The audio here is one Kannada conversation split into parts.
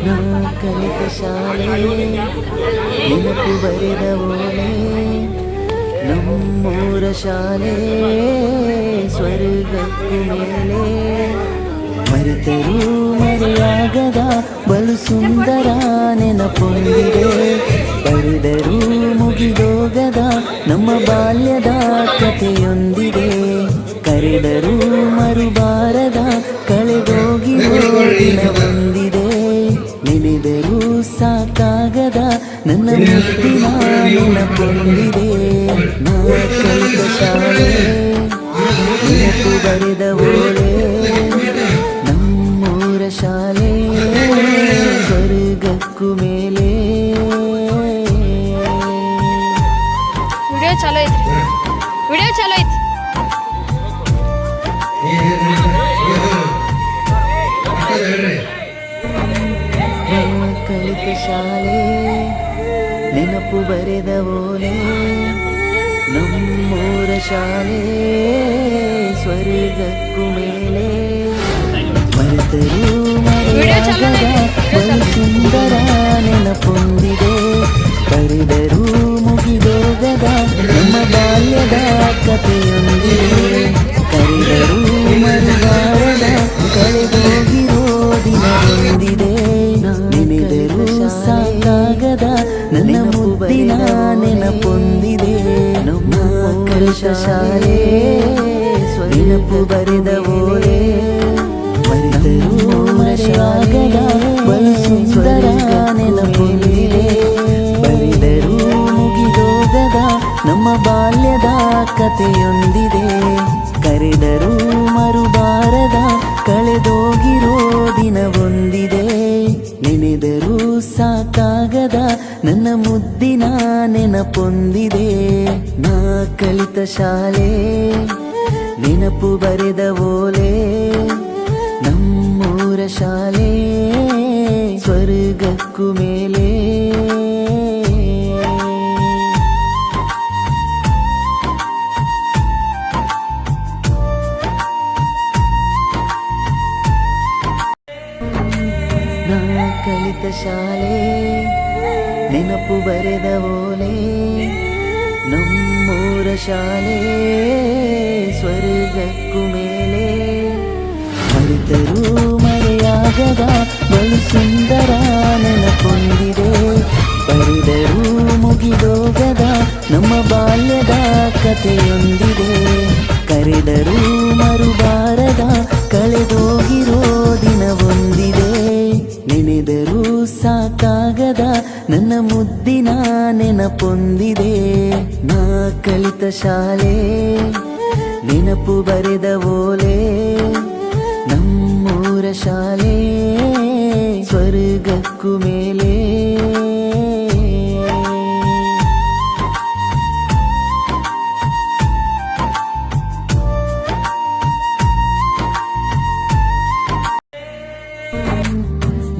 ನಾ ಕಲಿತ ಶಾಲೆ ನೆನಪು ಬರೆದ ಓಲೆ ನಮ್ಮೂರ ಶಾಲೆ ಸ್ವರ್ಗಕ್ಕೂ ಮೇಲೆ ಮರೆತರೂ ಮರೆಯಾಗದ ಬಲು ಸುಂದರ ನೆನಪೊಂದಿದೆ ಬರೆದರೂ ಮುಗಿದೋಗದ ನಮ್ಮ ಬಾಲ್ಯದ ಕಥೆಯೊಂದಿದೆ ಕರೆದರೂ ಮರುಬಾರದ ಕಳೆದೋಗಿರೋ ದಿನ ಒಂದಿದೆ ನೆನೆದರೂ ಸಾಕಾಗದ ನನ್ನ ಮುತ್ತಿನ ನೆನಪೊಂದಿದೆ ನಾ ಕಲಿತ ಶಾಲೆ ನೆನಪು ಬರೆದ ಓಲೆ ನಮ್ಮೂರ ಶಾಲೆ ಸ್ವರ್ಗಕ್ಕೂ ಮೇಲೆ ವಿಡಿಯೋ ಚಾಲೋ ಐತ್ರಿ ವಿಡಿಯೋ ಚಾಲೋ ಐತಿ ಕಲಿತ ಶಾಲೆ ನೆನಪು ಬರೆದ ಓಲೆ ನಮ್ಮೂರ ಶಾಲೆ ಸ್ವರ್ಗಕ್ಕೂ ಮೇಲೆ ಮರೆತರೂ ಮರೆಯಾಗದ ಬಲು ಸುಂದರ ನೆನಪೊಂದಿದೆ ಬರೆದರೂ ಮುಗಿದೋಗದ ನಮ್ಮ ಬಾಲ್ಯದ ಕಥೆಯೊಂದಿದೆ ಕರೆದರೂ ಮರುಬಾರದ ಕಳೆದೋಗಿರೋ ದಿನವೊಂದಿದೆ ನೆನೆದರೂ ಸಾಕಾಗದ ನನ್ನ ಮುದ್ದಿನ ನೆನಪೊಂದಿದೆ ನಮ್ಮ ಕಲಿತ ಶಾಲೆ ನೆನಪು ಬರೆದ ಓಲೆ ಮರೆತರೂ ಮರೆಯಾಗದ ಬಲು ಸುಂದರ ನೆನಪೊಂದಿದೆ ಬರೆದರೂ ಮುಗಿದೋಗದ ನಮ್ಮ ಬಾಲ್ಯದ ಕಥೆಯೊಂದಿದೆ ಕರೆದರೂ ಮರುಬಾರದ ಕಳೆದೋಗಿರೋ ದಿನವೊಂದಿದೆ ನೆನೆದರೂ ಸಾಕಾಗದ ನನ್ನ ಮುದ್ದಿನ ನೆನಪೊಂದಿದೆ ನಾ ಕಲಿತ ಶಾಲೆ ನೆನಪು ಬರೆದ ಓಲೆ ನಮ್ಮೂರ ಶಾಲೆ ಸ್ವರ್ಗಕ್ಕೂ ಮೇಲೆ ನಾ ಕಲಿತ ಶಾಲೆ ನೆನಪು ಬರೆದ ಓಲೆ ನಮ್ಮೂರ ಶಾಲೆ ಸ್ವರ್ಗಕ್ಕೂ ಮೇಲೆ ಮರೆತರೂ ಮರೆಯಾಗದ ಬಲು ಸುಂದರ ನೆನಪೊಂದಿದೆ ಬರೆದರೂ ಮುಗಿದೋಗದ ನಮ್ಮ ಬಾಲ್ಯದ ಕಥೆಯೊಂದಿದೆ ಕರೆದರೂ ಮರುಬಾರದ ಕಳೆದೋಗಿರೋ ದಿನವೊಂದಿದೆ ನೆನೆದರೂ ಸಾಕಾಗದ ನನ್ನ ಮುದ್ದಿನ ನೆನಪೊಂದಿದೆ ನಾ ಕಲಿತ ಶಾಲೆ ನೆನಪು ಬರೆದ ಓಲೆ ನಮ್ಮೂರ ಶಾಲೆ ಸ್ವರ್ಗಕ್ಕೂ ಮೇಲೆ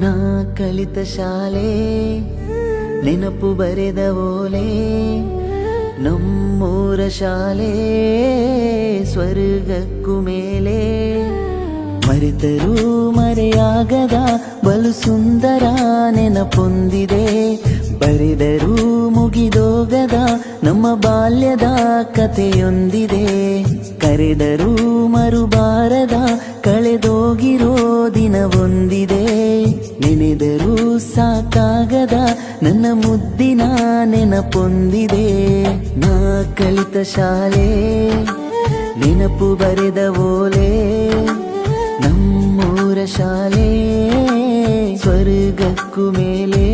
ನಾ ಕಲಿತ ಶಾಲೆ ನೆನಪು ಬರೆದ ಓಲೆ ನಮ್ಮೂರ ಶಾಲೆ ಸ್ವರ್ಗಕ್ಕೂ ಮೇಲೆ ಮರೆತರೂ ಮರೆಯಾಗದ ಬಲು ಸುಂದರ ನೆನಪೊಂದಿದೆ ಬರೆದರೂ ಮುಗಿದೋಗದ ನಮ್ಮ ಬಾಲ್ಯದ ಕಥೆಯೊಂದಿದೆ ಕರೆದರೂ ಮರುಬಾರದ ಕಳೆದೋಗಿರೋ ದಿನವೊಂದಿದೆ ನೆನೆದರೂ ಸಾಕಾಗದ ನನ್ನ ಮುದ್ದಿನ ನೆನಪೊಂದಿದೆ ನಾ ಕಲಿತ ಶಾಲೆ ನೆನಪು ಬರೆದ ಓಲೆ ನಮ್ಮೂರ ಶಾಲೆ ಸ್ವರ್ಗಕ್ಕೂ ಮೇಲೆ